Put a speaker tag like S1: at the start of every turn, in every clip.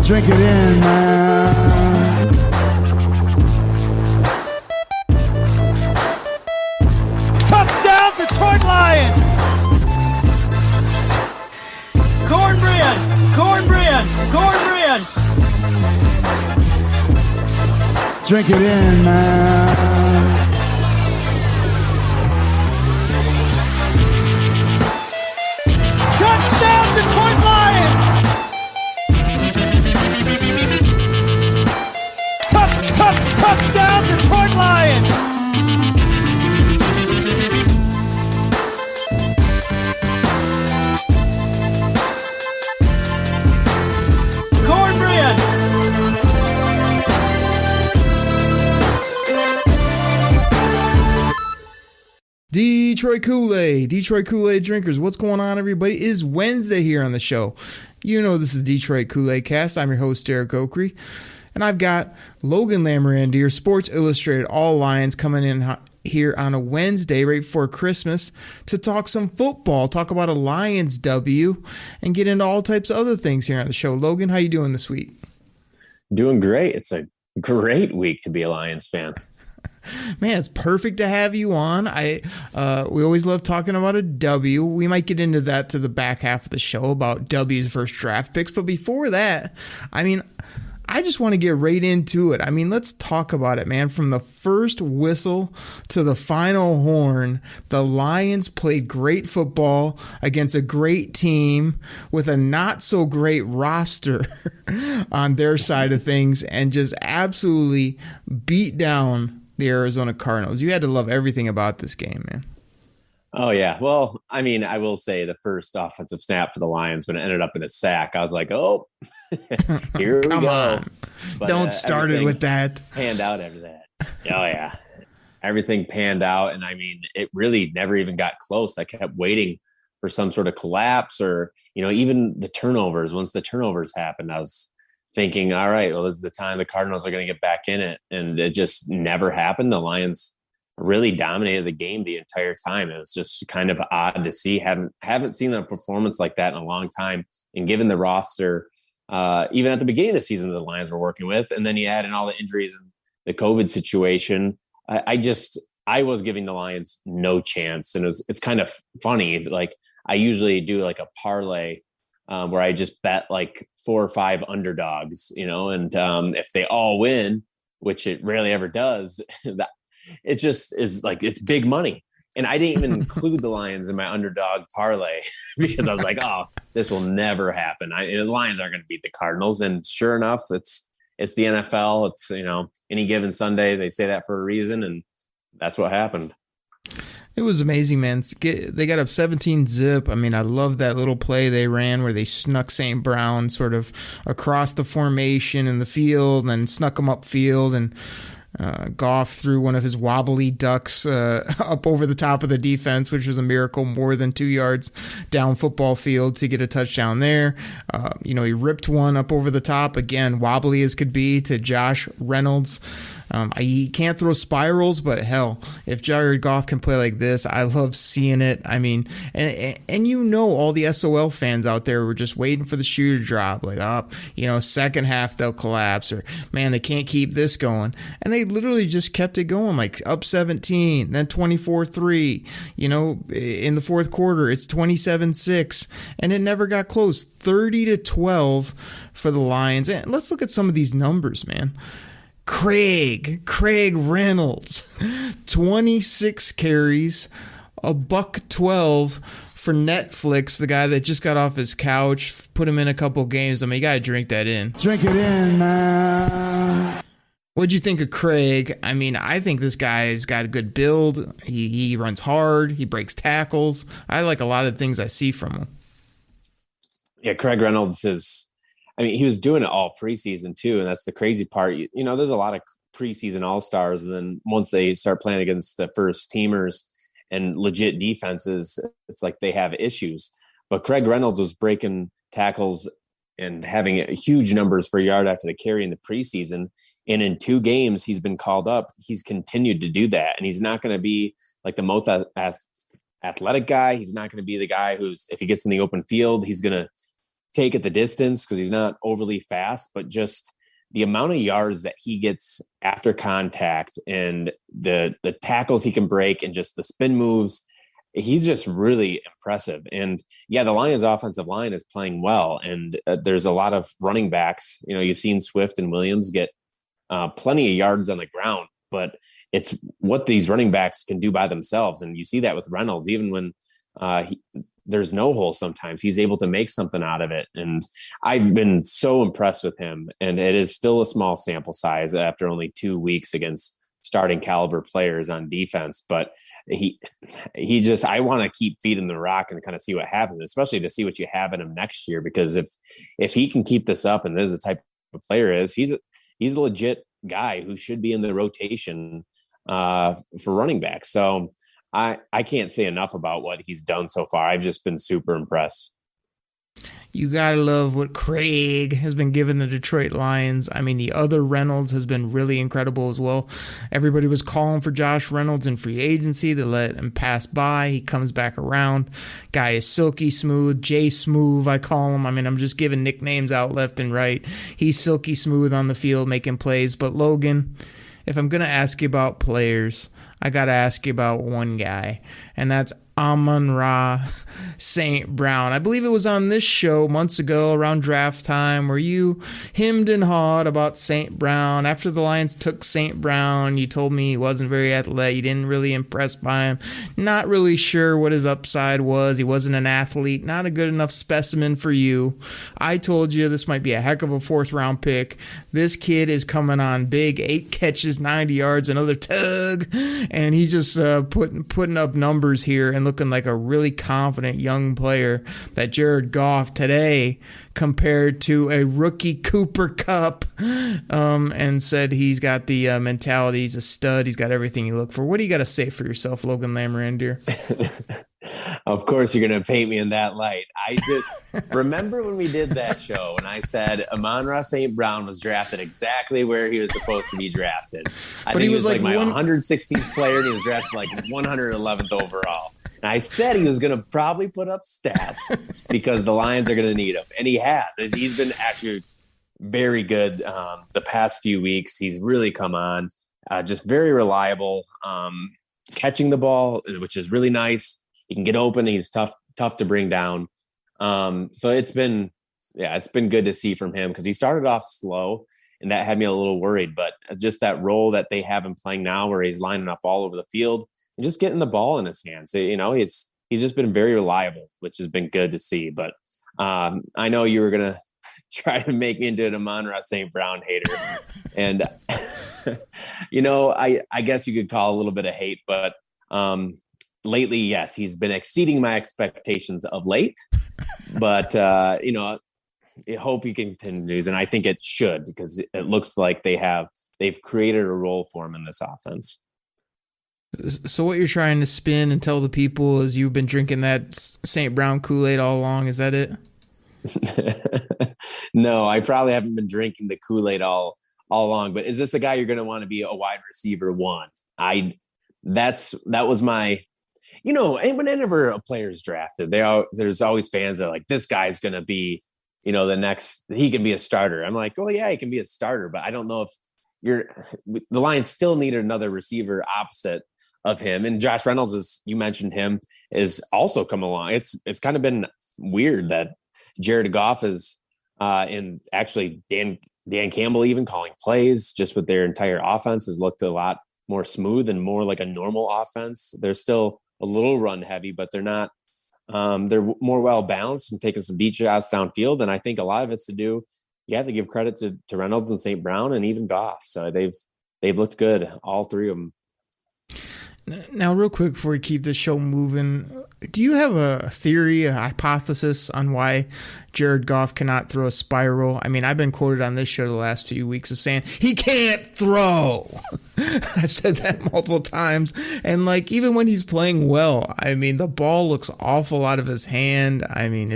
S1: Drink it in, man.
S2: Touchdown, Detroit Lions! Cornbread! Cornbread! Cornbread!
S1: Drink it in, man.
S2: Touchdown, Detroit Lions! Touchdown, Detroit Lions! Cornbread!
S3: Detroit Koolaid drinkers, what's going on, everybody? It is Wednesday here on the show. You know this is Detroit Koolaid Cast. I'm your host, Derek Oakrey, and I've got Logan Lamorandier, Sports Illustrated All Lions, coming in here on a Wednesday right before Christmas to talk some football, talk about a Lions W, and get into all types of other things here on the show. Logan, how you doing this week?
S4: Doing great. It's a great week to be a Lions fan.
S3: Man, it's perfect to have you on. We always love talking about a W. We might get into that to the back half of the show about W's versus draft picks. But before that, I just want to get right into it. Let's talk about it, man. From the first whistle to the final horn, the Lions played great football against a great team with a not so great roster on their side of things and just absolutely beat down the Arizona Cardinals. You had to love everything about this game, man.
S4: Oh, yeah. Well, I will say the first offensive snap for the Lions, when it ended up in a sack, I was like, oh, here we
S3: Come
S4: go.
S3: on.
S4: But,
S3: Don't start it with that.
S4: Panned out after that. Oh, yeah. Everything panned out. And it really never even got close. I kept waiting for some sort of collapse or, even the turnovers. Once the turnovers happened, I was thinking, all right, well, this is the time the Cardinals are going to get back in it. And it just never happened. The Lions really dominated the game the entire time. It was just kind of odd to see. Haven't seen a performance like that in a long time. And given the roster, even at the beginning of the season, the Lions were working with, and then you add in all the injuries and the COVID situation, I was giving the Lions no chance. And it's kind of funny. Like, I usually do like a parlay where I just bet like 4 or 5 underdogs, and if they all win, which it rarely ever does, it just is like, it's big money. And I didn't even include the Lions in my underdog parlay because I was like, oh, this will never happen. The Lions aren't going to beat the Cardinals. And sure enough, it's the NFL. It's, any given Sunday, they say that for a reason. And that's what happened.
S3: It was amazing, man. They got up 17-zip. I love that little play they ran where they snuck St. Brown sort of across the formation in the field and then snuck him upfield, and Goff threw one of his wobbly ducks up over the top of the defense, which was a miracle, more than 2 yards down football field to get a touchdown there. He ripped one up over the top, again, wobbly as could be, to Josh Reynolds. He can't throw spirals, but hell, if Jared Goff can play like this, I love seeing it. And all the SOL fans out there were just waiting for the shoe to drop. Like, second half they'll collapse, or man, they can't keep this going. And they literally just kept it going, like up 17, then 24-3. In the fourth quarter, it's 27-6, and it never got close. 30-12 for the Lions. And let's look at some of these numbers, man. Craig Reynolds, 26 carries, $112 for Netflix, the guy that just got off his couch, put him in a couple games. You got to drink that in.
S1: Drink it in, man.
S3: What'd you think of Craig? I think this guy's got a good build. He runs hard. He breaks tackles. I like a lot of things I see from him.
S4: Yeah, Craig Reynolds is... he was doing it all preseason too, and that's the crazy part. There's a lot of preseason all-stars, and then once they start playing against the first teamers and legit defenses, it's like they have issues. But Craig Reynolds was breaking tackles and having huge numbers for yard after the carry in the preseason. And in 2 games he's been called up, he's continued to do that. And he's not going to be like the most athletic guy. He's not going to be the guy who's, if he gets in the open field, he's going to take at the distance because he's not overly fast, but just the amount of yards that he gets after contact and the tackles he can break and just the spin moves, he's just really impressive. And yeah, the Lions offensive line is playing well. And there's a lot of running backs, you've seen Swift and Williams get plenty of yards on the ground, but it's what these running backs can do by themselves. And you see that with Reynolds, even when there's no hole, sometimes he's able to make something out of it. And I've been so impressed with him. And it is still a small sample size after only 2 weeks against starting caliber players on defense, but he just, I want to keep feeding the rock and kind of see what happens, especially to see what you have in him next year, because if he can keep this up and this is the type of player he's a legit guy who should be in the rotation for running back. So I can't say enough about what he's done so far. I've just been super impressed.
S3: You gotta love what Craig has been giving the Detroit Lions. I mean, the other Reynolds has been really incredible as well. Everybody was calling for Josh Reynolds in free agency to let him pass by. He comes back around. Guy is silky smooth. Jay Smooth, I call him. I mean, I'm just giving nicknames out left and right. He's silky smooth on the field making plays. But Logan, if I'm gonna ask you about players, I got to ask you about one guy, and that's Amon-Ra St. Brown. I believe it was on this show months ago around draft time where you hemmed and hawed about St. Brown. After the Lions took St. Brown, you told me he wasn't very athletic. You didn't really impress by him. Not really sure what his upside was. He wasn't an athlete. Not a good enough specimen for you. I told you this might be a heck of a 4th-round pick. This kid is coming on big. 8 catches, 90 yards, another tug. And he's just putting up numbers here and looking like a really confident young player that Jared Goff today compared to a rookie Cooper Kupp and said he's got the mentality. He's a stud. He's got everything you look for. What do you got to say for yourself, Logan Lamorandier?
S4: Of course, you're going to paint me in that light. I just remember when we did that show and I said Amon-Ra St. Brown was drafted exactly where he was supposed to be drafted. I think he was like my 116th player and he was drafted like 111th overall. And I said he was going to probably put up stats because the Lions are going to need him. And he has. He's been actually very good the past few weeks. He's really come on, just very reliable, catching the ball, which is really nice. He can get open. He's tough to bring down. So it's been good to see from him because he started off slow and that had me a little worried, but just that role that they have him playing now where he's lining up all over the field and just getting the ball in his hands. He's just been very reliable, which has been good to see. But I know you were going to try to make me into an Amon-Ra St. Brown hater. And, I guess you could call a little bit of hate, but lately, yes, he's been exceeding my expectations of late. But, I hope he continues. And I think it should because it looks like they've created a role for him in this offense.
S3: So what you're trying to spin and tell the people is you've been drinking that St. Brown Kool-Aid all along. Is that it?
S4: No, I probably haven't been drinking the Kool-Aid all along, but is this a guy you're going to want to be a wide receiver one? That was my, whenever a player's drafted, there's always fans that are like, this guy's going to be, the next, he can be a starter. I'm like, oh yeah, he can be a starter, but I don't know if the Lions still need another receiver opposite of him. And Josh Reynolds, as you mentioned him, is also come along. It's kind of been weird that Jared Goff is and actually Dan Campbell even calling plays just with their entire offense has looked a lot more smooth and more like a normal offense. They're still a little run heavy, but they're not. They're more well balanced and taking some deep shots downfield. And I think a lot of it's to do. You have to give credit to Reynolds and St. Brown and even Goff. So they've looked good, all three of them.
S3: Now, real quick before we keep the show moving, do you have a theory, a hypothesis on why Jared Goff cannot throw a spiral? I mean, I've been quoted on this show the last few weeks of saying he can't throw. I've said that multiple times. And even when he's playing well, I mean, the ball looks awful out of his hand. I mean,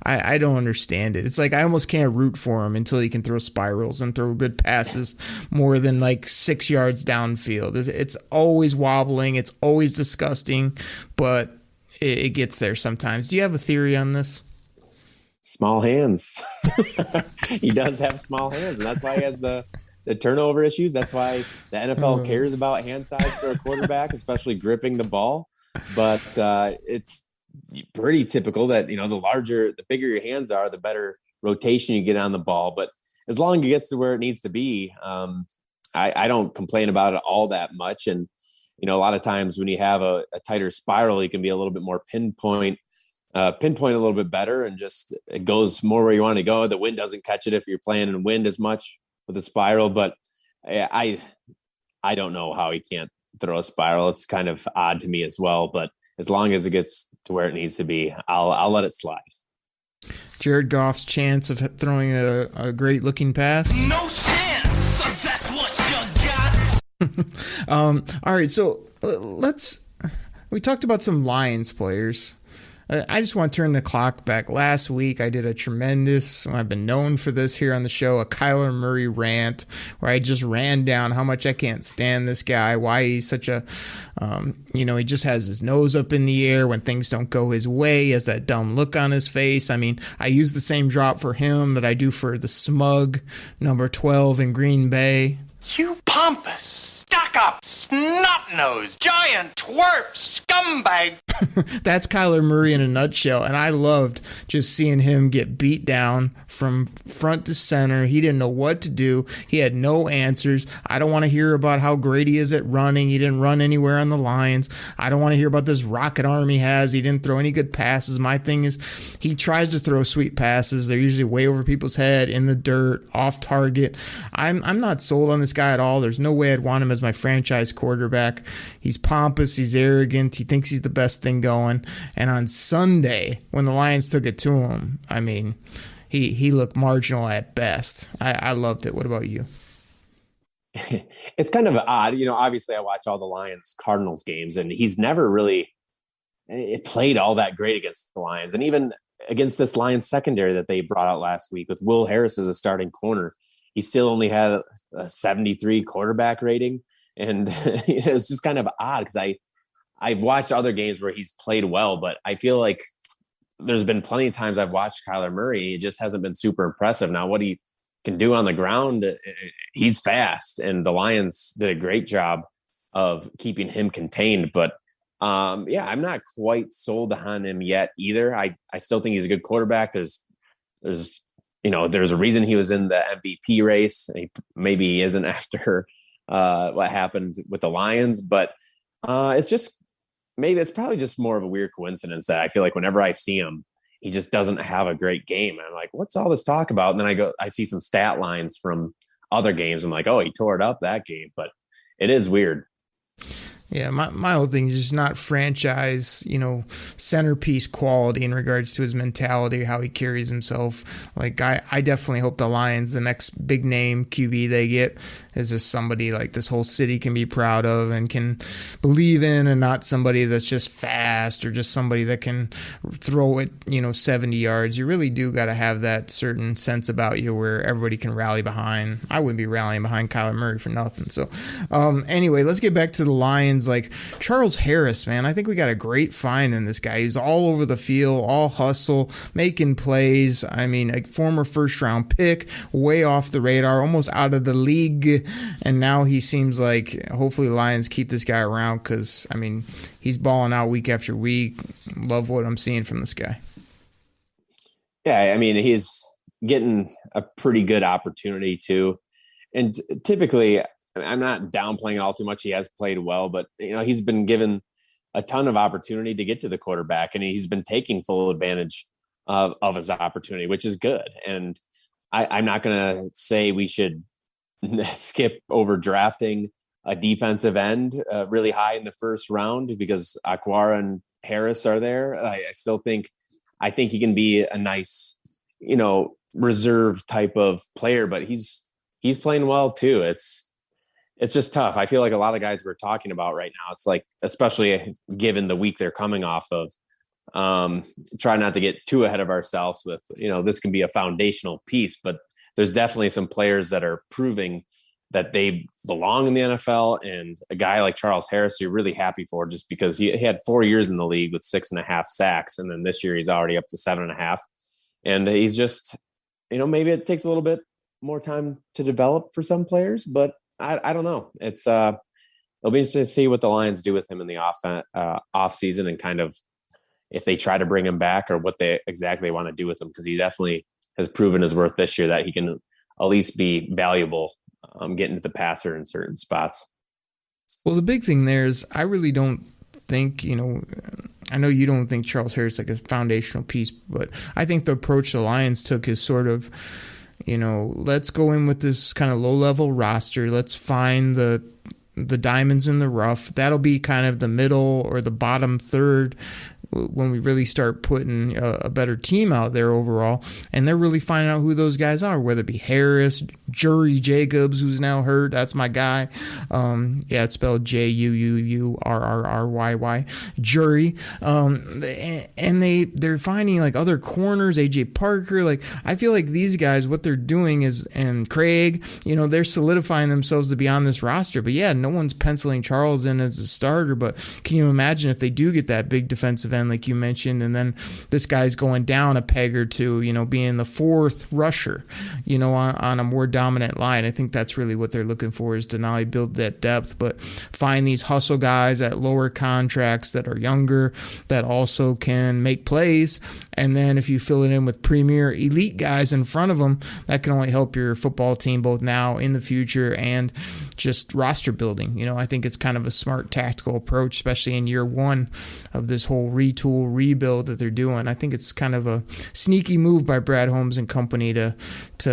S3: I don't understand it. It's like I almost can't root for him until he can throw spirals and throw good passes more than 6 yards downfield. It's always wobbling. It's always disgusting, but it gets there sometimes. Do you have a theory on this?
S4: small hands. He does have small hands, and that's why he has the turnover issues. That's why the NFL cares about hand size for a quarterback, especially gripping the ball. But it's pretty typical that, the bigger your hands are, the better rotation you get on the ball. But as long as it gets to where it needs to be, I don't complain about it all that much. And, a lot of times when you have a tighter spiral, you can be a little bit more pinpoint a little bit better, and just it goes more where you want to go. The wind doesn't catch it if you're playing in wind as much with a spiral, but I don't know how he can't throw a spiral. It's kind of odd to me as well, but as long as it gets to where it needs to be, I'll let it slide.
S3: Jared Goff's chance of throwing a great looking pass.
S2: No chance. That's what you got.
S3: All right. So we talked about some Lions players. I just want to turn the clock back. Last week, I did I've been known for this here on the show, a Kyler Murray rant, where I just ran down how much I can't stand this guy, why he's such a, he just has his nose up in the air when things don't go his way. He has that dumb look on his face. I mean, I use the same drop for him that I do for the smug number 12 in Green Bay.
S5: You pompous, stuck-up, snot-nosed, giant twerp, scumbag.
S3: That's Kyler Murray in a nutshell, and I loved just seeing him get beat down from front to center. He didn't know what to do. He had no answers. I don't want to hear about how great he is at running. He didn't run anywhere on the Lions. I don't want to hear about this rocket arm he has. He didn't throw any good passes. My thing is, he tries to throw sweet passes. They're usually way over people's head, in the dirt, off target. I'm not sold on this guy at all. There's no way I'd want him as my franchise quarterback. He's pompous. He's arrogant. He thinks he's the best thing going. And on Sunday, when the Lions took it to him, I mean, he looked marginal at best. I loved it. What about you?
S4: It's kind of odd. Obviously I watch all the Lions Cardinals games, and he's never really played all that great against the Lions. And even against this Lions secondary that they brought out last week with Will Harris as a starting corner, he still only had a 73 quarterback rating. And it's just kind of odd because I've watched other games where he's played well, but I feel like there's been plenty of times I've watched Kyler Murray. It just hasn't been super impressive. Now, what he can do on the ground, he's fast, and the Lions did a great job of keeping him contained. But I'm not quite sold on him yet either. I still think he's a good quarterback. There's a reason he was in the MVP race. Maybe he isn't after what happened with the Lions, but it's probably just more of a weird coincidence that I feel like whenever I see him, he just doesn't have a great game. And I'm like, what's all this talk about? And then I see some stat lines from other games. I'm like, oh, he tore it up that game, but it is weird.
S3: Yeah, my whole thing is just not franchise, centerpiece quality in regards to his mentality, how he carries himself. Like, I definitely hope the Lions, the next big name QB they get, is just somebody like this whole city can be proud of and can believe in, and not somebody that's just fast or just somebody that can throw it, 70 yards. You really do got to have that certain sense about you where everybody can rally behind. I wouldn't be rallying behind Kyler Murray for nothing. So, anyway, let's get back to the Lions. Like Charles Harris, man, I think we got a great find in this guy. He's all over the field, all hustle, making plays. I mean, a former first-round pick, way off the radar, almost out of the league. And now he seems like hopefully the Lions keep this guy around because, I mean, he's balling out week after week. Love what I'm seeing from this guy.
S4: Yeah, I mean, he's getting a pretty good opportunity too. And typically, I'm not downplaying all too much. He has played well, but he's been given a ton of opportunity to get to the quarterback, and he's been taking full advantage of his opportunity, which is good. And I'm not going to say we should skip over drafting a defensive end really high in the first round because Aquara and Harris are there. I think he can be a nice, reserve type of player, but he's playing well too. It's just tough. I feel like a lot of guys we're talking about right now, it's like, especially given the week they're coming off of, try not to get too ahead of ourselves with, this can be a foundational piece, but there's definitely some players that are proving that they belong in the NFL. And a guy like Charles Harris, you're really happy for just because he had 4 years in the league with 6.5 sacks. And then this year he's already up to 7.5. And he's just, maybe it takes a little bit more time to develop for some players, but I don't know. It's it'll be interesting to see what the Lions do with him in the off season, and kind of if they try to bring him back or what they exactly want to do with him, because he definitely has proven his worth this year that he can at least be valuable getting to the passer in certain spots.
S3: Well, the big thing there is I really don't think, I know you don't think Charles Harris is like a foundational piece, but I think the approach the Lions took is sort of, let's go in with this kind of low-level roster. Let's find the diamonds in the rough. That'll be kind of the middle or the bottom third when we really start putting a better team out there overall. And they're really finding out who those guys are, whether it be Harris, Jury Jacobs, who's now hurt. That's my guy. It's spelled Juurrryyy. Jury. And they're finding like other corners, AJ Parker. Like, I feel like these guys, what they're doing is, and Craig, they're solidifying themselves to be on this roster. But yeah, no one's penciling Charles in as a starter. But can you imagine if they do get that big defensive end, like you mentioned, and then this guy's going down a peg or two, being the fourth rusher, on a more dominant line? I think that's really what they're looking for, is to not only build that depth, but find these hustle guys at lower contracts that are younger, that also can make plays. And then if you fill it in with premier elite guys in front of them, that can only help your football team both now, in the future, and just roster building. I think it's kind of a smart tactical approach, especially in year one of this whole retool rebuild that they're doing. I think it's kind of a sneaky move by Brad Holmes and company to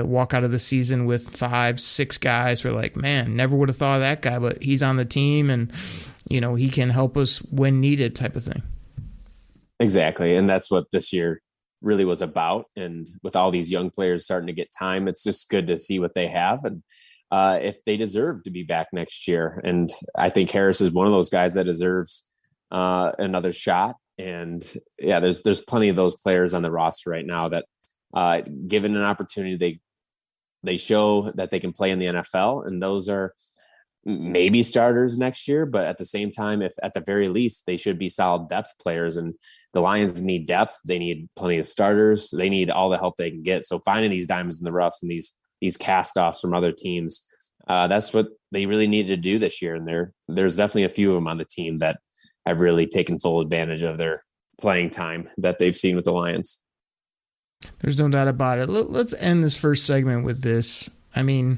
S3: walk out of the season with 5-6 guys who are like, man, never would have thought of that guy, but he's on the team and he can help us when needed, type of thing.
S4: Exactly. And that's what this year really was about. And with all these young players starting to get time, it's just good to see what they have and if they deserve to be back next year. And I think Harris is one of those guys that deserves another shot. And yeah, there's plenty of those players on the roster right now that given an opportunity, they show that they can play in the NFL, and those are maybe starters next year. But at the same time, if at the very least they should be solid depth players, and the Lions need depth, they need plenty of starters, they need all the help they can get. So finding these diamonds in the roughs and these cast-offs from other teams, that's what they really needed to do this year. And there's definitely a few of them on the team that have really taken full advantage of their playing time that they've seen with the Lions.
S3: There's no doubt about it. Let's end this first segment with this. I mean,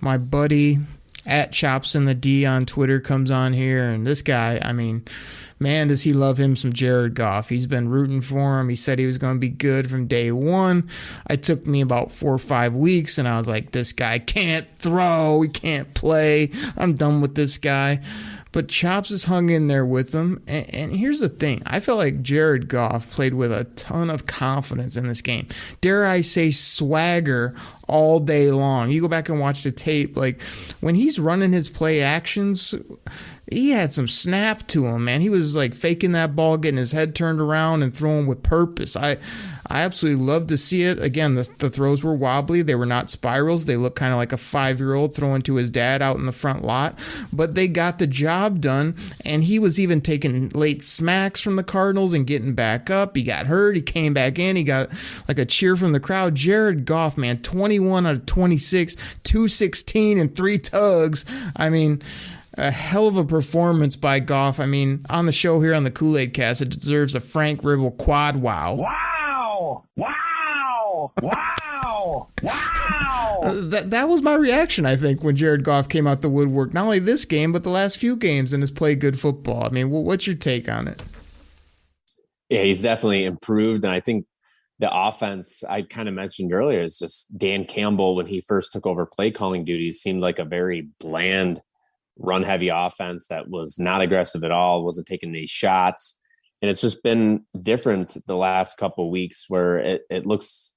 S3: my buddy at Chops in the D on Twitter comes on here, and this guy, I mean, man, does he love him some Jared Goff. He's been rooting for him. He said he was going to be good from day one. It took me about 4 or 5 weeks, and I was like, this guy can't throw. He can't play. I'm done with this guy. But Chops has hung in there with him. And here's the thing. I felt like Jared Goff played with a ton of confidence in this game. Dare I say swagger all day long. You go back and watch the tape. Like, when he's running his play actions, he had some snap to him, man. He was like faking that ball, getting his head turned around and throwing with purpose. I absolutely love to see it. Again, the throws were wobbly. They were not spirals. They looked kind of like a 5-year-old throwing to his dad out in the front lot. But they got the job done, and he was even taking late smacks from the Cardinals and getting back up. He got hurt. He came back in. He got like a cheer from the crowd. Jared Goff, man, 21 out of 26, 216 and 3 tugs. I mean, a hell of a performance by Goff. I mean, on the show here on the Koolaid Cast, it deserves a Frank Ribble quad wow.
S5: Wow! Wow! Wow! Wow!
S3: That was my reaction, I think, when Jared Goff came out the woodwork. Not only this game, but the last few games, and has played good football. I mean, what's your take on it?
S4: Yeah, he's definitely improved. And I think the offense I kind of mentioned earlier is just Dan Campbell, when he first took over play calling duties, seemed like a very bland, run-heavy offense that was not aggressive at all, wasn't taking any shots. And it's just been different the last couple of weeks, where it looks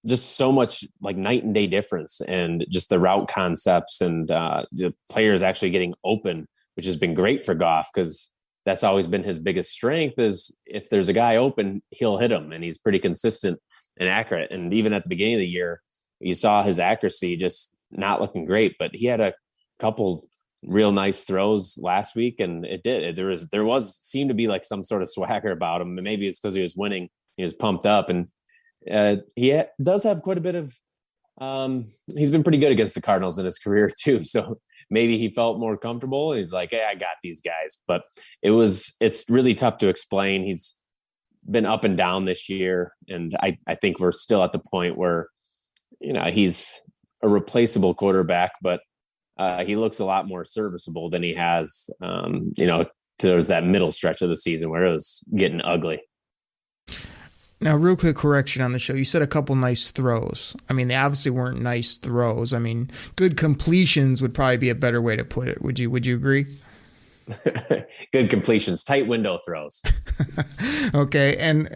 S4: just so much like night and day difference, and just the route concepts and the players actually getting open, which has been great for Goff, because that's always been his biggest strength, is if there's a guy open, he'll hit him, and he's pretty consistent and accurate. And even at the beginning of the year, you saw his accuracy just not looking great, but he had a couple real nice throws last week, and there seemed to be like some sort of swagger about him. And maybe it's because he was winning, he was pumped up, and does have quite a bit of. He's been pretty good against the Cardinals in his career too. So maybe he felt more comfortable. He's like, "Hey, I got these guys." But it's really tough to explain. He's been up and down this year, and I think we're still at the point where, he's a replaceable quarterback, but he looks a lot more serviceable than he has. There's that middle stretch of the season where it was getting ugly.
S3: Now, real quick correction on the show. You said a couple nice throws. I mean, they obviously weren't nice throws. I mean, good completions would probably be a better way to put it. Would you agree?
S4: Good completions, tight window throws.
S3: Okay. And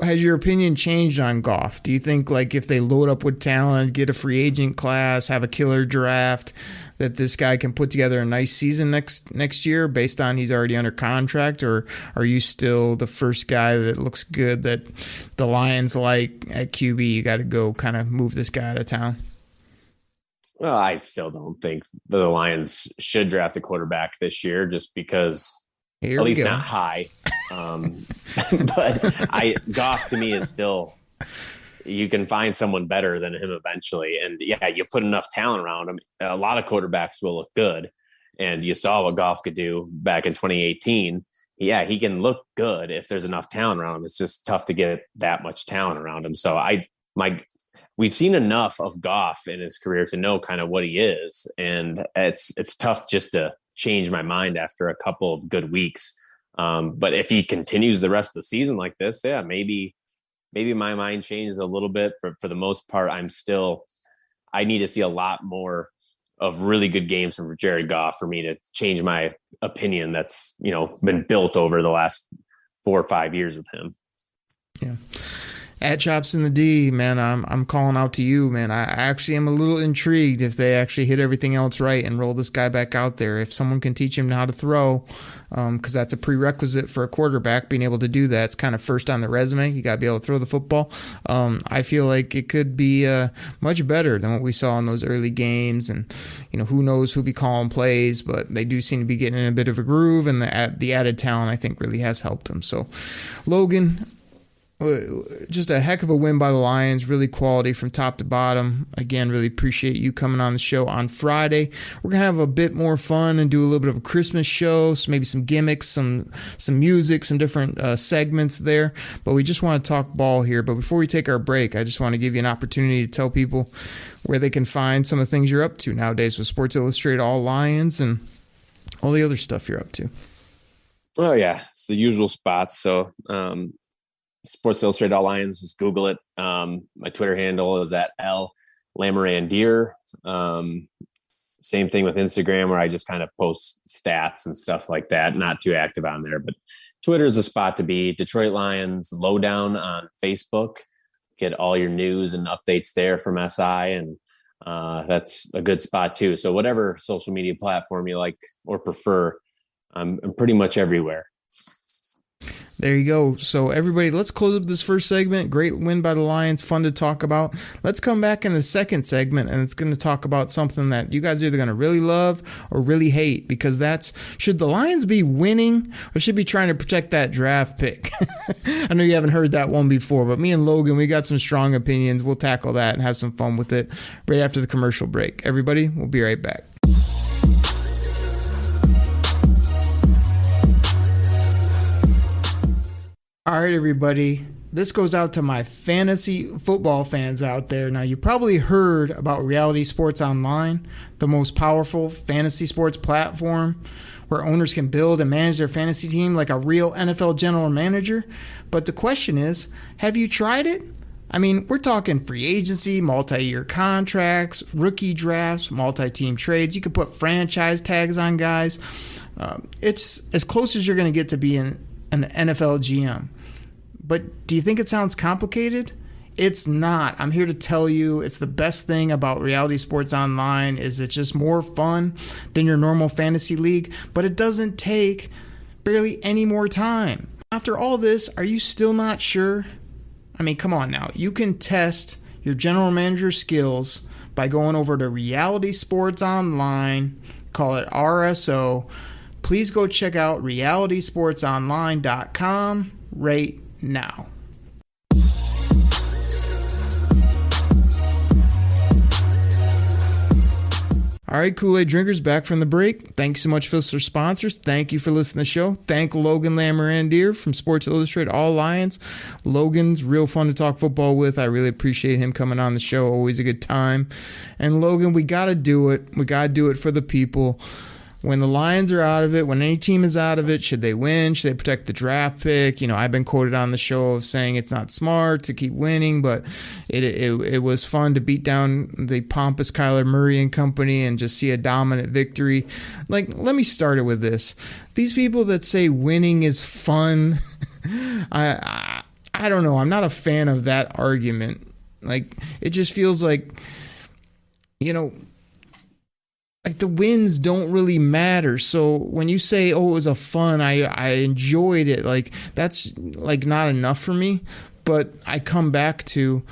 S3: has your opinion changed on Goff? Do you think, like, if they load up with talent, get a free agent class, have a killer draft, that this guy can put together a nice season next year based on he's already under contract? Or are you still the first guy that looks good that the Lions like at QB? You got to go kind of move this guy out of town.
S4: Well, I still don't think the Lions should draft a quarterback this year, just because, at least not high. But Goff to me is still, you can find someone better than him eventually. And yeah, you put enough talent around him. A lot of quarterbacks will look good. And you saw what Goff could do back in 2018. Yeah, he can look good if there's enough talent around him. It's just tough to get that much talent around him. So we've seen enough of Goff in his career to know kind of what he is. And it's tough just to change my mind after a couple of good weeks. But if he continues the rest of the season like this, yeah, maybe my mind changes a little bit. For the most part, I need to see a lot more of really good games from Jared Goff for me to change my opinion that's, been built over the last 4 or 5 years with him.
S3: Yeah. At Chops in the D, man, I'm calling out to you, man. I actually am a little intrigued if they actually hit everything else right and roll this guy back out there. If someone can teach him how to throw, because that's a prerequisite for a quarterback, being able to do that. It's kind of first on the resume. You got to be able to throw the football. I feel like it could be much better than what we saw in those early games. And, who knows who'll be calling plays, but they do seem to be getting in a bit of a groove, and the added talent, I think, really has helped them. So, Logan, just a heck of a win by the Lions, really quality from top to bottom. Again, really appreciate you coming on the show on Friday. We're going to have a bit more fun and do a little bit of a Christmas show, so maybe some gimmicks, some music, some different segments there. But we just want to talk ball here. But before we take our break, I just want to give you an opportunity to tell people where they can find some of the things you're up to nowadays with Sports Illustrated All Lions and all the other stuff you're up to.
S4: Oh, yeah. It's the usual spots. So, Sports Illustrated All Lions, just Google it. My Twitter handle is at @LamoranDeer. Same thing with Instagram, where I just kind of post stats and stuff like that. Not too active on there, but Twitter is a spot to be. Detroit Lions Lowdown on Facebook. Get all your news and updates there from SI, and that's a good spot too. So whatever social media platform you like or prefer, I'm pretty much everywhere.
S3: There you go. So everybody, let's close up this first segment. Great win by the Lions. Fun to talk about. Let's come back in the second segment, and it's going to talk about something that you guys are either going to really love or really hate, because that's, should the Lions be winning or should be trying to protect that draft pick? I know you haven't heard that one before, but me and Logan, we got some strong opinions. We'll tackle that and have some fun with it right after the commercial break. Everybody, we'll be right back. All right, everybody. This goes out to my fantasy football fans out there. Now, you probably heard about Reality Sports Online, the most powerful fantasy sports platform where owners can build and manage their fantasy team like a real NFL general manager. But the question is, have you tried it? I mean, we're talking free agency, multi-year contracts, rookie drafts, multi-team trades. You can put franchise tags on guys. It's as close as you're going to get to being an NFL GM. But do you think it sounds complicated? It's not. I'm here to tell you it's the best thing about Reality Sports Online is it's just more fun than your normal fantasy league, but it doesn't take barely any more time. After all this, are you still not sure? I mean, come on now. You can test your general manager skills by going over to Reality Sports Online, call it RSO. Please go check out realitysportsonline.com right now. All right, Kool-Aid drinkers, back from the break. Thanks so much for our sponsors. Thank you for listening to the show. Thank Logan Lamorandier from Sports Illustrated, All Lions. Logan's real fun to talk football with. I really appreciate him coming on the show. Always a good time. And Logan, we got to do it. We got to do it for the people. When the Lions are out of it, when any team is out of it, should they win? Should they protect the draft pick? I've been quoted on the show of saying it's not smart to keep winning, but it was fun to beat down the pompous Kyler Murray and company and just see a dominant victory. Let me start it with this. These people that say winning is fun, I don't know. I'm not a fan of that argument. It just feels like, the wins don't really matter. So when you say, oh, it was a fun, I enjoyed it, that's not enough for me. But I come back to,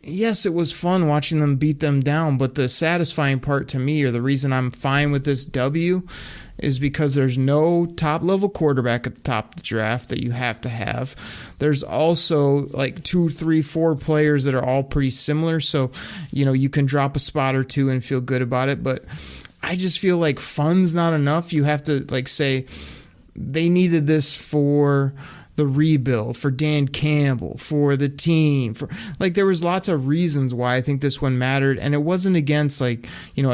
S3: yes, it was fun watching them beat them down, but the satisfying part to me, or the reason I'm fine with this W, is because there's no top-level quarterback at the top of the draft that you have to have. There's also 2, 3, 4 players that are all pretty similar, so you can drop a spot or two and feel good about it. But I just feel like fun's not enough. You have to say they needed this for the rebuild, for Dan Campbell, for the team, for there was lots of reasons why I think this one mattered, and it wasn't against a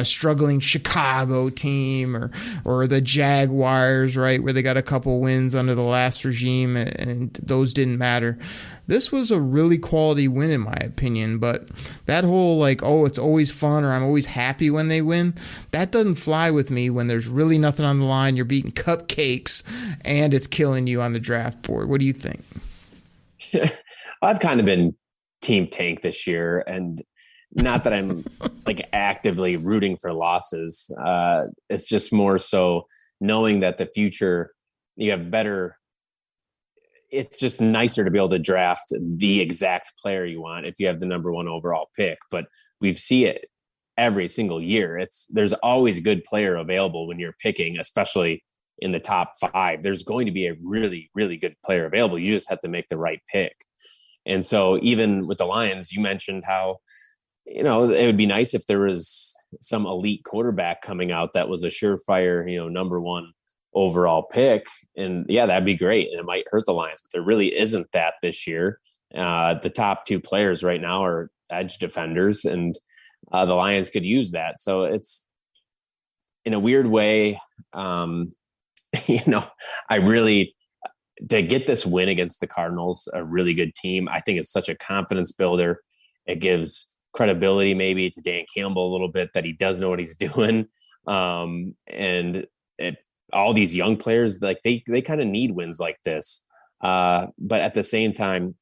S3: struggling Chicago team or the Jaguars, right, where they got a couple wins under the last regime and those didn't matter. This was a really quality win in my opinion, but that whole oh, it's always fun or I'm always happy when they win, that doesn't fly with me when there's really nothing on the line, you're beating cupcakes, and it's killing you on the draft board. What do you think?
S4: I've kind of been team tank this year, and not that I'm actively rooting for losses. It's just more so knowing that the future, you have better. It's just nicer to be able to draft the exact player you want if you have the number 1 overall pick. But we see it every single year. There's always a good player available when you're picking, especially in the top 5. There's going to be a really, really good player available. You just have to make the right pick. And so even with the Lions, you mentioned how, it would be nice if there was some elite quarterback coming out that was a surefire, number 1 overall pick. And yeah, that'd be great. And it might hurt the Lions, but there really isn't that this year. The top 2 players right now are edge defenders, and the Lions could use that. So it's, in a weird way, I really, to get this win against the Cardinals, a really good team, I think it's such a confidence builder. It gives credibility maybe to Dan Campbell a little bit that he does know what he's doing. And all these young players, they kind of need wins like this. But at the same time,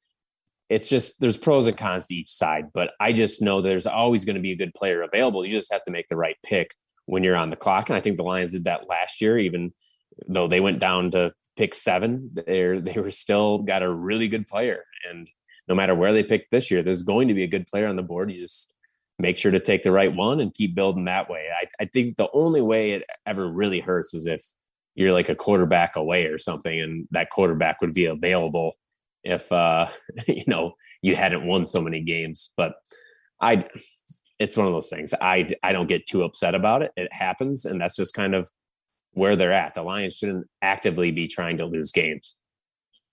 S4: it's just, there's pros and cons to each side, but I just know there's always going to be a good player available. You just have to make the right pick when you're on the clock. And I think the Lions did that last year, even though they went down to pick 7, they were still got a really good player. And no matter where they pick this year, there's going to be a good player on the board. You just make sure to take the right one and keep building that way. I think the only way it ever really hurts is if you're a quarterback away or something, and that quarterback would be available if, you hadn't won so many games. But it's one of those things. I don't get too upset about it. It happens. And that's just kind of where they're at. The Lions shouldn't actively be trying to lose games.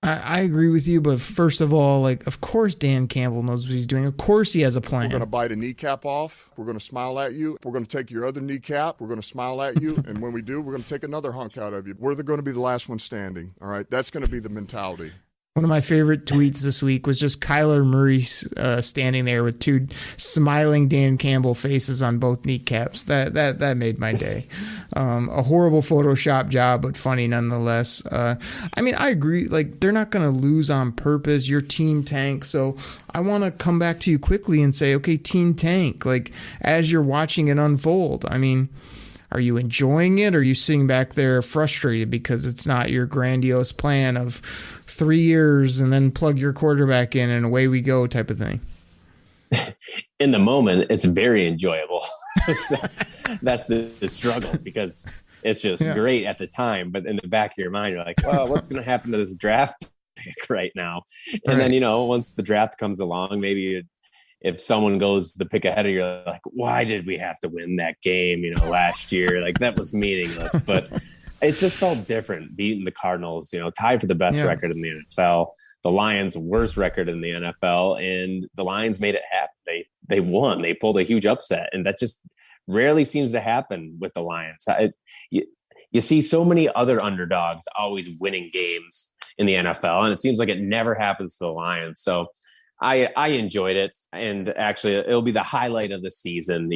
S3: I agree with you, but first of all, of course Dan Campbell knows what he's doing. Of course he has a plan.
S6: We're going to bite a kneecap off. We're going to smile at you. We're going to take your other kneecap. We're going to smile at you. And when we do, we're going to take another hunk out of you. We're going to be the last one standing. All right? That's going to be the mentality.
S3: One of my favorite tweets this week was just Kyler Murray standing there with 2 smiling Dan Campbell faces on both kneecaps. That made my day. A horrible Photoshop job, but funny nonetheless. I agree. They're not going to lose on purpose. Your team tank. So I want to come back to you quickly and say, okay, team tank. As you're watching it unfold, are you enjoying it? Or are you sitting back there frustrated because it's not your grandiose plan of 3 years and then plug your quarterback in and away we go type of thing?
S4: In the moment, it's very enjoyable. that's the struggle, because it's just great at the time. But in the back of your mind, you're like, well, what's going to happen to this draft pick right now? And then, once the draft comes along, maybe if someone goes the pick ahead of you, you're like, why did we have to win that game, last year? Like, that was meaningless. But it just felt different beating the Cardinals, tied for the best record in the NFL, the Lions' worst record in the NFL, and the Lions made it happen. They won. They pulled a huge upset, and that just rarely seems to happen with the Lions. You see so many other underdogs always winning games in the NFL, and it seems like it never happens to the Lions. So I enjoyed it, and actually it'll be the highlight of the season,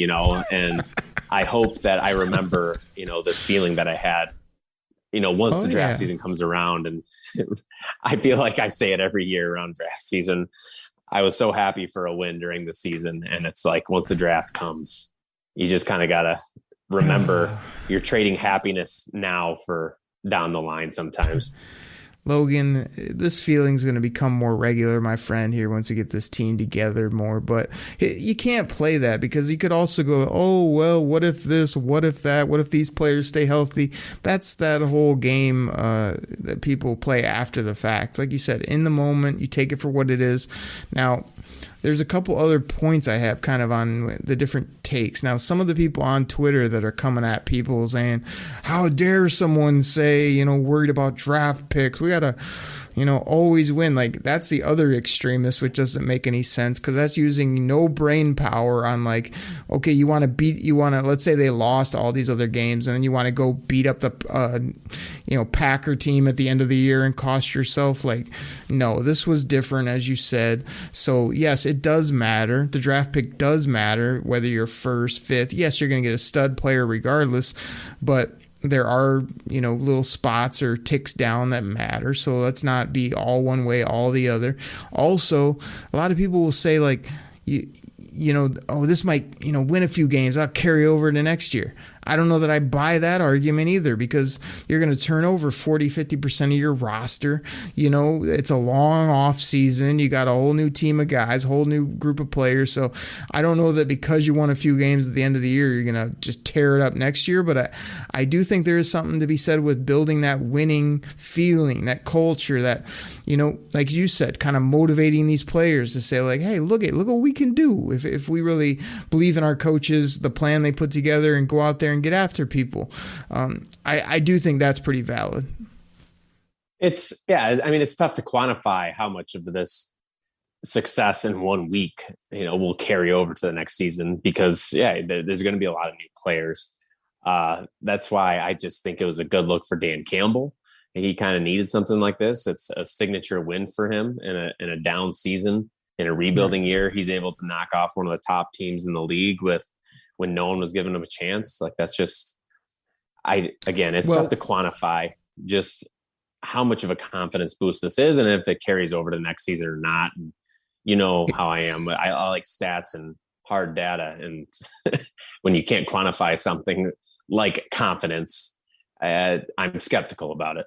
S4: and I hope that I remember, this feeling that I had, once the draft season comes around. And I feel like I say it every year around draft season. I was so happy for a win during the season, and it's like once the draft comes, you just kind of got to remember you're trading happiness now for down the line sometimes.
S3: Logan, this feeling is going to become more regular, my friend, here once we get this team together more. But you can't play that, because you could also go, oh, well, what if this, what if that, what if these players stay healthy? That's that whole game that people play after the fact. Like you said, in the moment, you take it for what it is. Now, there's a couple other points I have kind of on the different takes. Now, some of the people on Twitter that are coming at people saying, how dare someone say, worried about draft picks? We got to, always win. Like, that's the other extremist, which doesn't make any sense, because that's using no brain power on, like, okay, let's say they lost all these other games, and then you want to go beat up the, Packer team at the end of the year and cost yourself. Like, no, this was different, as you said. So, yes, it does matter. The draft pick does matter, whether you're first, fifth. Yes, you're going to get a stud player regardless, but there are, little spots or ticks down that matter. So let's not be all one way, all the other. Also, a lot of people will say, like, this might, win a few games. I'll carry over to next year. I don't know that I buy that argument either, because you're going to turn over 40-50% of your roster. It's a long off season. You got a whole new team of guys, whole new group of players. So I don't know that because you won a few games at the end of the year, you're going to just tear it up next year. But I do think there is something to be said with building that winning feeling, that culture, that, like you said, kind of motivating these players to say, like, hey, look what we can do if we really believe in our coaches, the plan they put together, and go out there and get after people. I do think that's pretty valid.
S4: It's tough to quantify how much of this success in 1 week, will carry over to the next season, because there's going to be a lot of new players. That's why I just think it was a good look for Dan Campbell. He kind of needed something like this. It's a signature win for him in a down season, in a rebuilding year. He's able to knock off one of the top teams in the league when no one was giving him a chance. Like, that's just, it's tough to quantify just how much of a confidence boost this is, and if it carries over to the next season or not. And how I am. I like stats and hard data, and when you can't quantify something like confidence, I'm skeptical about it.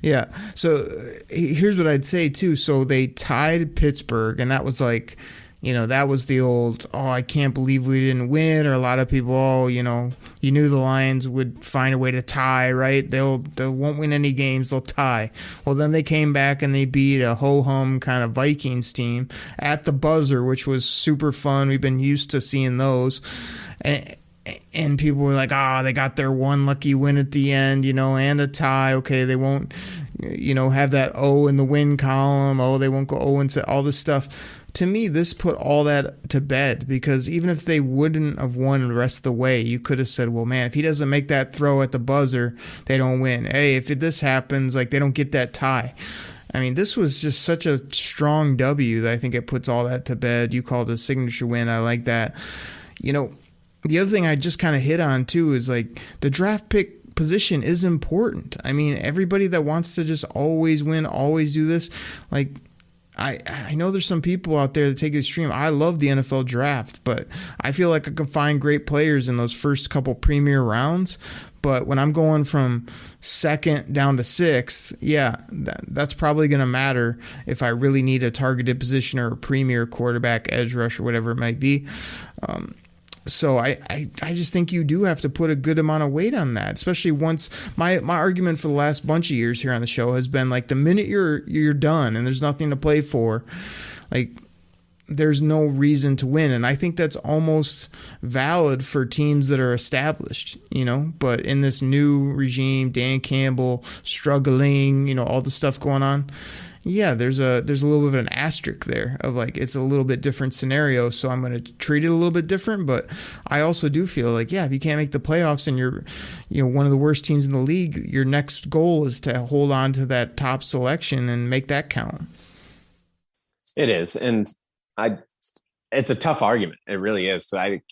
S3: Yeah. So here's what I'd say too. So they tied Pittsburgh, and that was like, that was the old, I can't believe we didn't win. Or a lot of people, you knew the Lions would find a way to tie, right? They won't win any games, they'll tie. Well, then they came back and they beat a ho-hum kind of Vikings team at the buzzer, which was super fun. We've been used to seeing those. And people were like, they got their one lucky win at the end, and a tie. Okay, they won't, have that O in the win column. They won't go 0 into all this stuff. To me, this put all that to bed, because even if they wouldn't have won the rest of the way, you could have said, well, man, if he doesn't make that throw at the buzzer, they don't win. Hey, if this happens, like, they don't get that tie. I mean, this was just such a strong W that I think it puts all that to bed. You called it a signature win. I like that. The other thing I just kind of hit on too is, like, the draft pick position is important. I mean, everybody that wants to just always win, always do this, like, I know there's some people out there that take it extreme. I love the NFL draft, but I feel like I can find great players in those first couple premier rounds. But when I'm going from second down to sixth, that's probably going to matter if I really need a targeted position or a premier quarterback, edge rush, or whatever it might be. So I just think you do have to put a good amount of weight on that, especially once my argument for the last bunch of years here on the show has been, like, the minute you're done and there's nothing to play for, like, there's no reason to win. And I think that's almost valid for teams that are established, but in this new regime, Dan Campbell struggling, all the stuff going on. Yeah, there's a little bit of an asterisk there of like, it's a little bit different scenario. So I'm going to treat it a little bit different. But I also do feel like, if you can't make the playoffs and you're, one of the worst teams in the league, your next goal is to hold on to that top selection and make that count.
S4: It is. And it's a tough argument. It really is. So I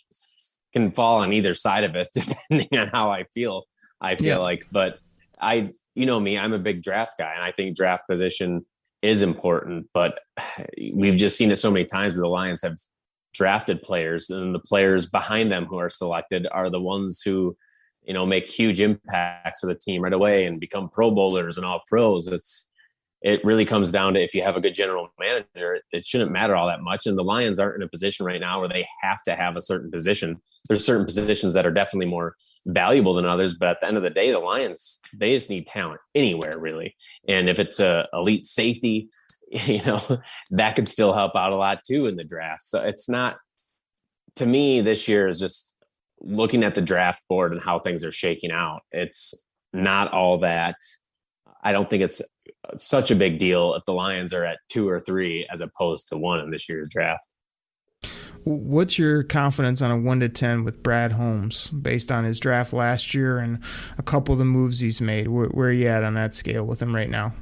S4: can fall on either side of it depending on how I feel like, but me, I'm a big draft guy, and I think draft position is important, but we've just seen it so many times where the Lions have drafted players, and the players behind them who are selected are the ones who, make huge impacts for the team right away and become Pro Bowlers and all pros. It really comes down to, if you have a good general manager, it shouldn't matter all that much. And the Lions aren't in a position right now where they have to have a certain position. There's certain positions that are definitely more valuable than others, but at the end of the day, the Lions, they just need talent anywhere, really. And if it's a elite safety, that could still help out a lot too in the draft. So it's not, to me, this year is just looking at the draft board and how things are shaking out. It's not all that. I don't think it's such a big deal if the Lions are at 2 or 3 as opposed to 1 in this year's draft.
S3: What's your confidence on a 1 to 10 with Brad Holmes based on his draft last year and a couple of the moves he's made? Where are you at on that scale with him right now?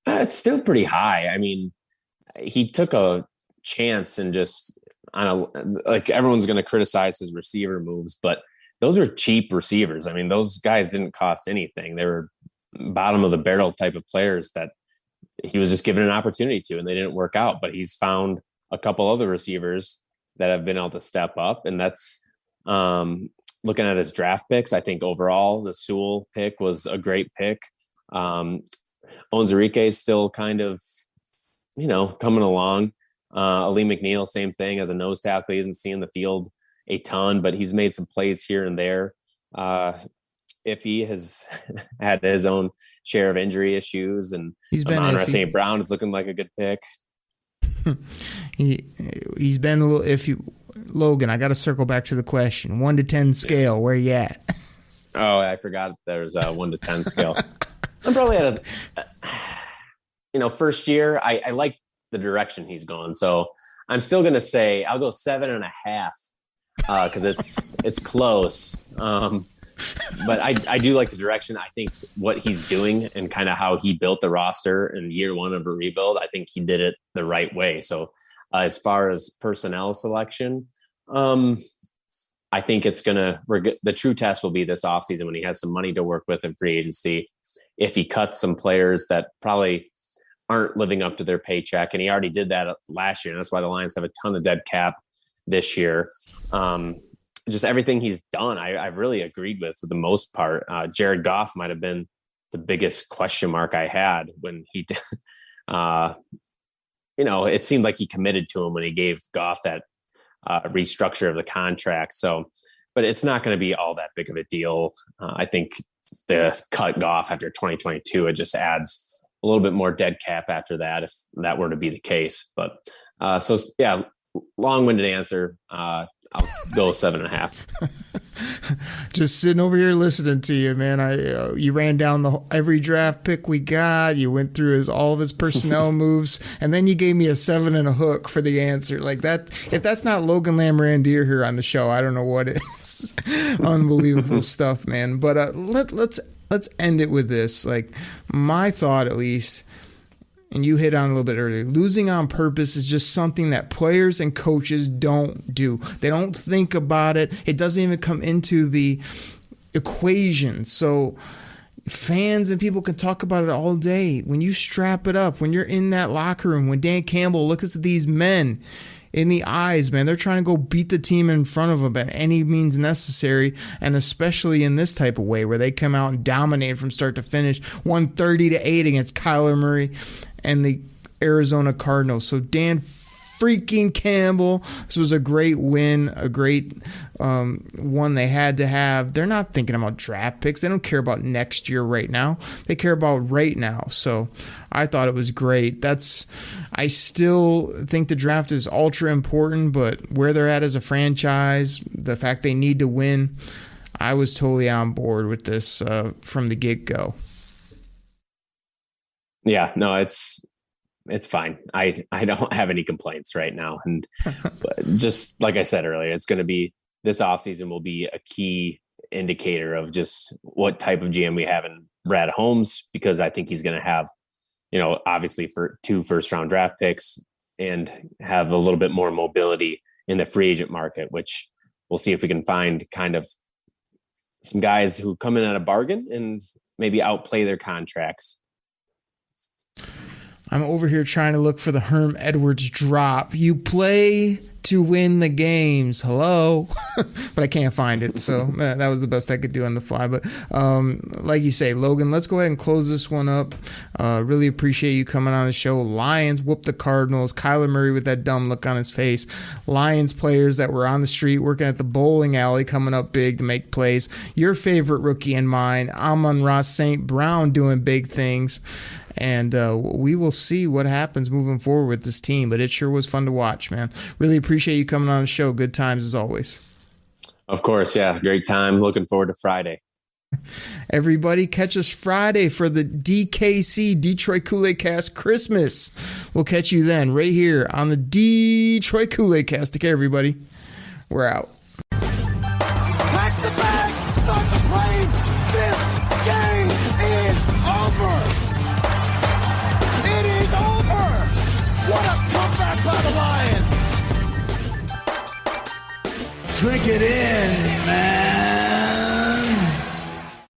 S4: It's still pretty high. I mean, he took a chance and just, everyone's going to criticize his receiver moves, but those are cheap receivers. I mean, those guys didn't cost anything. They were bottom of the barrel type of players that he was just given an opportunity to, and they didn't work out, but he's found a couple other receivers that have been able to step up. And that's looking at his draft picks. I think overall the Sewell pick was a great pick. Onwuzurike is still kind of, coming along. Ali McNeil, same thing, as a nose tackle. He isn't seeing the field a ton, but he's made some plays here and there. If he has had his own share of injury issues, and Amon-Ra St. Brown is looking like a good pick.
S3: He's been a little iffy. Logan, I got to circle back to the question. 1 to 10 scale, where you at?
S4: Oh, I forgot there's a 1 to 10 scale. I'm probably at first year. I like the direction he's going, so I'm still going to say I'll go 7.5 because it's close. But I do like the direction. I think what he's doing and kind of how he built the roster in year 1 of a rebuild, I think he did it the right way. So as far as personnel selection, I think it's the true test will be this offseason when he has some money to work with in free agency. If he cuts some players that probably aren't living up to their paycheck, and he already did that last year. And that's why the Lions have a ton of dead cap this year. Just everything he's done, I've really agreed with for the most part. Jared Goff might have been the biggest question mark I had when he did. It seemed like he committed to him when he gave Goff that restructure of the contract. So, but it's not going to be all that big of a deal. I think the cut Goff after 2022, it just adds a little bit more dead cap after that, if that were to be the case. But long-winded answer. I'll go 7.5.
S3: Just sitting over here listening to you, man. You ran down every draft pick we got. You went through all of his personnel moves, and then you gave me a 7 and a hook for the answer. Like that, if that's not Logan Lamorandier here on the show, I don't know what is. Unbelievable stuff, man. But let's end it with this. Like my thought, at least. And you hit on a little bit earlier, losing on purpose is just something that players and coaches don't do. They don't think about it. It doesn't even come into the equation. So fans and people can talk about it all day. When you strap it up, when you're in that locker room, when Dan Campbell looks at these men in the eyes, man, they're trying to go beat the team in front of them at any means necessary, and especially in this type of way where they come out and dominate from start to finish, 130-8 against Kyler Murray and the Arizona Cardinals. So Dan, freaking Campbell. This was a great win, a great one they had to have. They're not thinking about draft picks. They don't care about next year right now. They care about right now. So I thought it was great. I still think the draft is ultra important, but where they're at as a franchise, the fact they need to win, I was totally on board with this from the get-go.
S4: Yeah, no, it's fine. I don't have any complaints right now. And just like I said earlier, it's going to be, this offseason will be a key indicator of just what type of GM we have in Brad Holmes, because I think he's going to have, obviously for 2 first-round draft picks and have a little bit more mobility in the free agent market, which we'll see if we can find kind of some guys who come in at a bargain and maybe outplay their contracts.
S3: I'm over here trying to look for the Herm Edwards drop. You play to win the games. Hello. But I can't find it. So that was the best I could do on the fly. But like you say, Logan, let's go ahead and close this one up. Really appreciate you coming on the show. Lions whooped the Cardinals. Kyler Murray with that dumb look on his face. Lions players that were on the street working at the bowling alley coming up big to make plays. Your favorite rookie and mine, Amon-Ra St. Brown, doing big things. And we will see what happens moving forward with this team. But it sure was fun to watch, man. Really appreciate you coming on the show. Good times as always.
S4: Of course, yeah. Great time. Looking forward to Friday.
S3: Everybody catch us Friday for the DKC, Detroit Koolaid Cast Christmas. We'll catch you then right here on the Detroit Koolaid Cast. Take care, everybody. We're out.
S5: Pack the bag, start the plane. This game is over. It is over. What a comeback by the Lions.
S1: Drink it in.